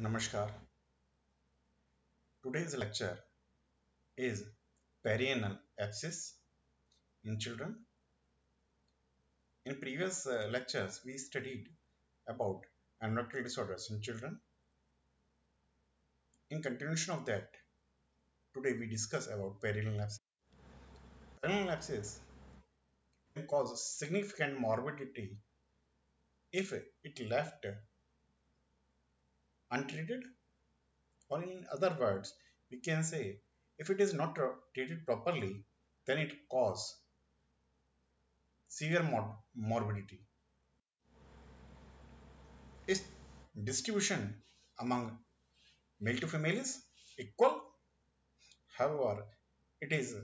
Namaskar. Today's lecture is perianal abscess in children. In previous lectures, we studied about endocrine disorders in children. In continuation of that, today we discuss about perianal abscess. Perianal abscess can cause significant morbidity if it left untreated, or in other words, we can say if it is not treated properly, then it causes severe morbidity. Its distribution among male to female is equal. However, it is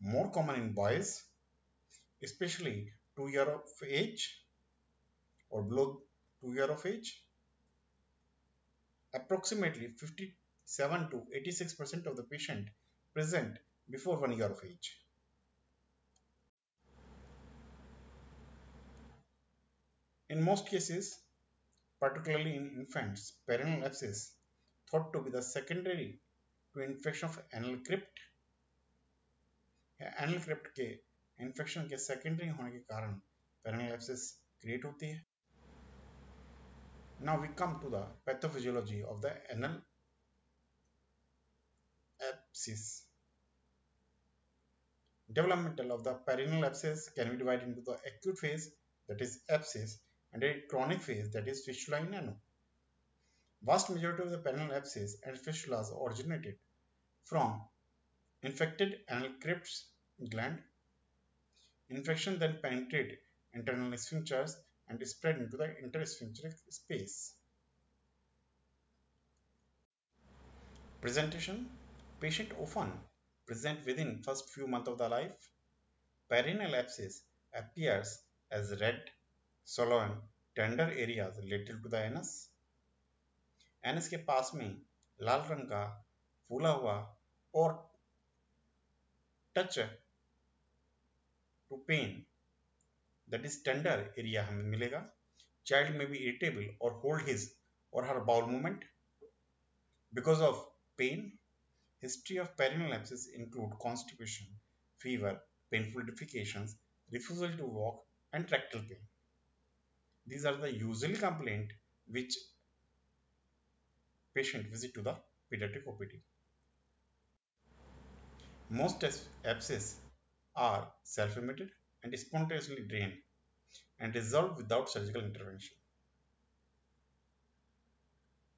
more common in boys, especially 2 years of age or below 2 years of age. Approximately 57 to 86% of the patient present before 1 year of age. In most cases, particularly in infants, perianal abscess thought to be the secondary to infection of anal crypt. Anal crypt के infection के secondary होने के कारण perineal abscess create होती है. Now we come to the pathophysiology of the anal abscess. Developmental of the perineal abscess can be divided into the acute phase, that is abscess, and a chronic phase, that is fistula in ano. Vast majority of the perineal abscess and fistulas originated from infected anal crypts gland. Infection then penetrate internal sphincters and spread into the intersphincteric space. Presentation. Patient often present within first few months of the life. Perineal abscess appears as red, swollen, tender areas lateral to the anus. एनस के पास में लाल रंग का फूला हुआ और touch to pain that is tender area हमें मिलेगा. Child may be irritable or hold his or her bowel movement because of pain. History of perineal abscess include constipation, fever, painful defecations, refusal to walk, and rectal pain. These are the usual complaint which patient visit to the pediatric OPD. Most abscess are self-limited and spontaneously drain and resolve without surgical intervention.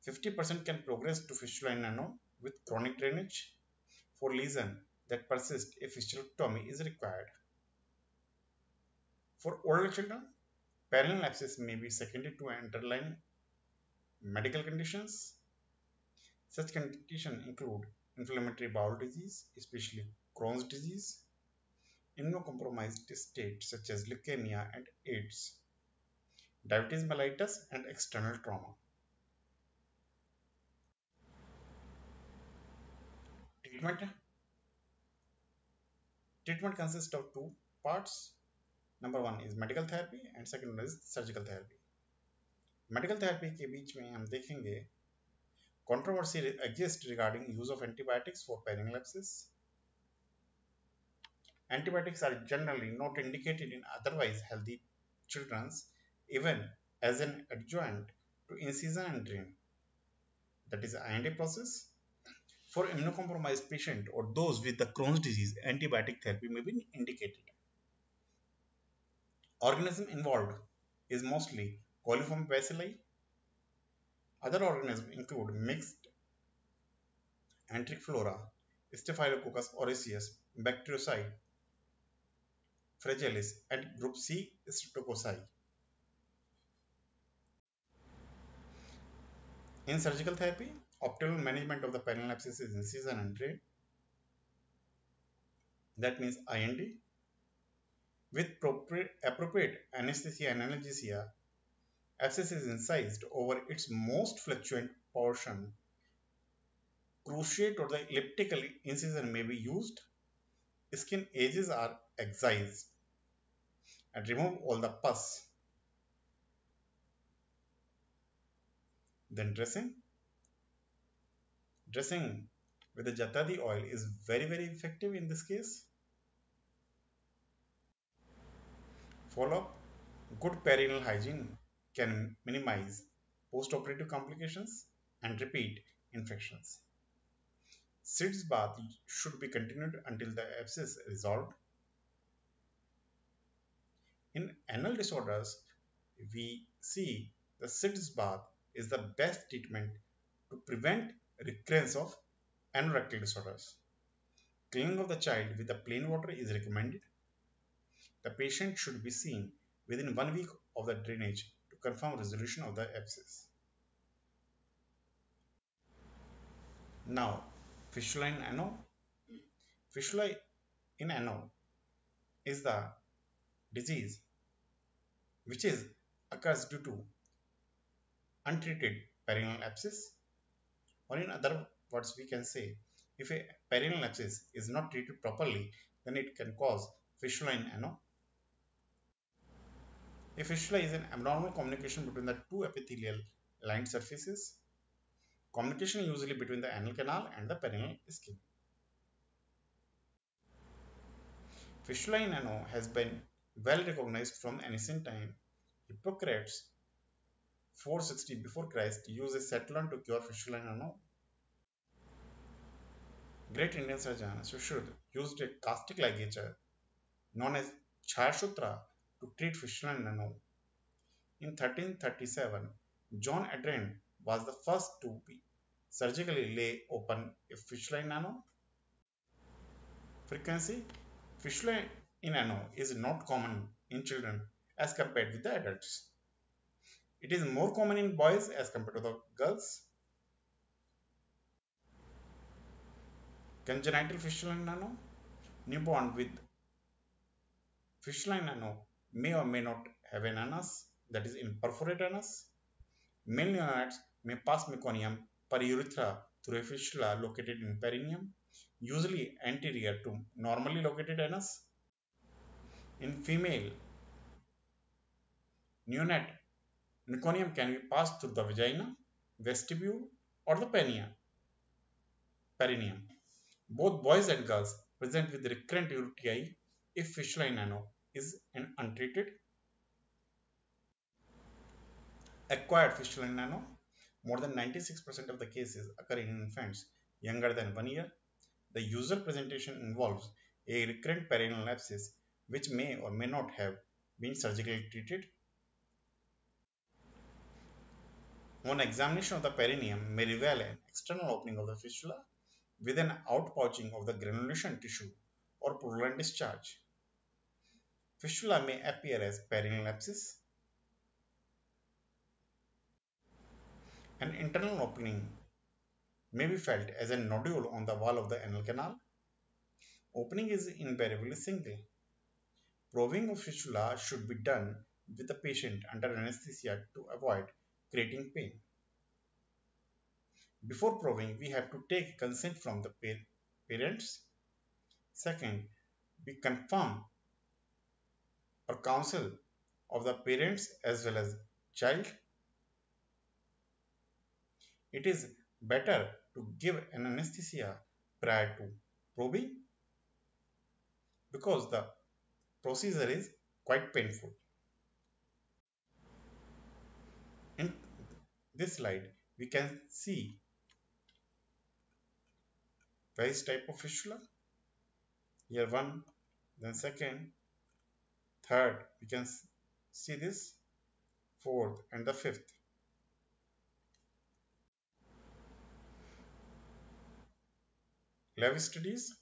50% can progress to fistula in ano with chronic drainage. For lesion that persist, a fistulectomy is required. For older children, perineal abscess may be secondary to underlying medical conditions. Such conditions include inflammatory bowel disease, especially Crohn's disease, immunocompromised states such as leukemia and AIDS, diabetes mellitus, and external trauma. Treatment consists of two parts. Number one is medical therapy and second one is surgical therapy. Medical therapy के बीच में हम देखेंगे controversy exists regarding use of antibiotics for perineal abscess. Antibiotics are generally not indicated in otherwise healthy children, even as an adjuvant to incision and drain, that is IND process. For immunocompromised patient or those with the Crohn's disease, antibiotic therapy may be indicated. Organism involved is mostly coliform bacilli. Other organisms include mixed enteric flora, Staphylococcus aureus, Bactericide, fragilis, and group C Streptococci. In surgical therapy, optimal management of the perineal abscess is incision and drain. That means IND. With appropriate anesthesia and analgesia, abscess is incised over its most fluctuant portion. Cruciate or the elliptical incision may be used. Skin edges are excised and remove all the pus. Then dressing. Dressing with the Jatadi oil is very effective in this case. Follow up. Good perineal hygiene can minimize post-operative complications and repeat infections. SIDS bath should be continued until the abscess is resolved. In anal disorders, we see the SIDS bath is the best treatment to prevent recurrence of anorectal disorders. Cleaning of the child with the plain water is recommended. The patient should be seen within 1 week of the drainage to confirm resolution of the abscess. Now, fistula in ano. Fistula in ano is the disease which occurs due to untreated perineal abscess, or in other words we can say, if a perineal abscess is not treated properly, then it can cause fistula in ano. A fistula is an abnormal communication between the two epithelial lined surfaces. Communication usually between the anal canal and the perineal skin. Fistula in ano has been well recognized from ancient time. Hippocrates 460 before Christ used a Cetalon to cure fistula in ano. Great Indian surgeon Sushruta used a caustic ligature known as Chayashutra to treat fistula in ano. In 1337, John Adrian was the first to surgically lay open a fistula in ano. Frequency. Fistula in ano is not common in children as compared with the adults. It is more common in boys as compared to the girls. Congenital fistula in ano. Newborn with fistula in ano may or may not have an anus, that is imperforate anus. Male neonates may pass meconium per urethra through a fistula located in perineum, usually anterior to normally located anus. In female neonate, meconium can be passed through the vagina, vestibule, or the perineum. Both boys and girls present with recurrent UTI if fistula in ano is untreated. Acquired fistula in ano. More than 96% of the cases occur in infants younger than 1 year. The usual presentation involves a recurrent perineal abscess which may or may not have been surgically treated. One examination of the perineum may reveal an external opening of the fistula with an outpouching of the granulation tissue or purulent discharge. Fistula may appear as perineal abscess. An internal opening may be felt as a nodule on the wall of the anal canal. Opening is invariably single. Probing of fistula should be done with the patient under anesthesia to avoid creating pain. Before probing, we have to take consent from the parents. Second, we confirm or counsel of the parents as well as child. It is better to give an anesthesia prior to probing because the procedure is quite painful. In this slide, we can see various type of fistula. Here one, then second, third, we can see this, fourth and the fifth. Lab studies,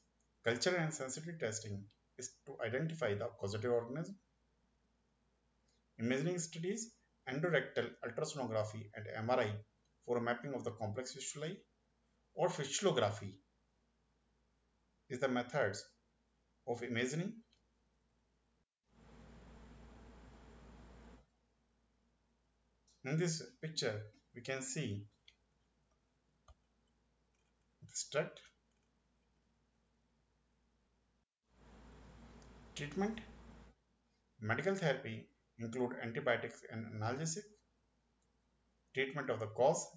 culture and sensitivity testing is to identify the causative organism. Imaging studies, endorectal ultrasonography and MRI for mapping of the complex fistulae, or fistulography is the methods of imaging. In this picture, we can see the strut. Treatment. Medical therapy include antibiotics and analgesic. Treatment of the cause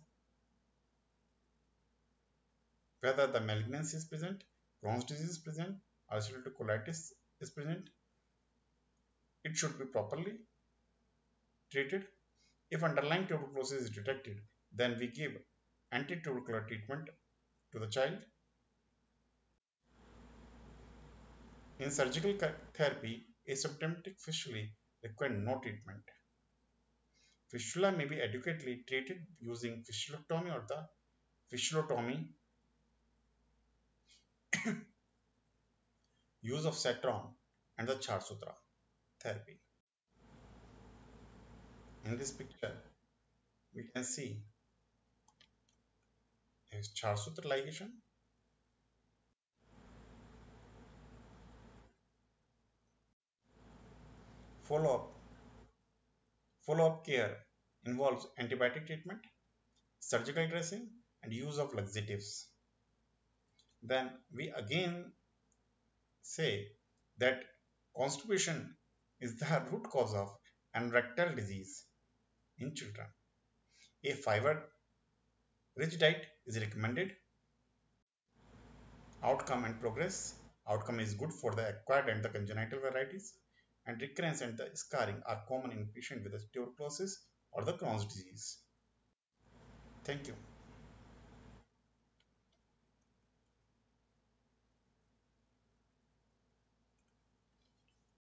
whether the malignancy is present, Crohn's disease is present, ulcerative colitis is present. It should be properly treated. If underlying tuberculosis is detected, then we give anti-tubercular treatment to the child. In surgical therapy, asymptomatic fistulae require no treatment. Fistula may be adequately treated using fistulectomy or the fistulotomy, use of Satron and the Charsutra therapy. In this picture, we can see a Charsutra ligation. Follow-up Follow-up care involves antibiotic treatment, surgical dressing, and use of laxatives. Then we again say that constipation is the root cause of anorectal disease in children. A fiber-rich diet is recommended. Outcome and progress. Outcome is good for the acquired and the congenital varieties, and recurrence and the scarring are common in patients with tuberculosis or the Crohn's disease. Thank you.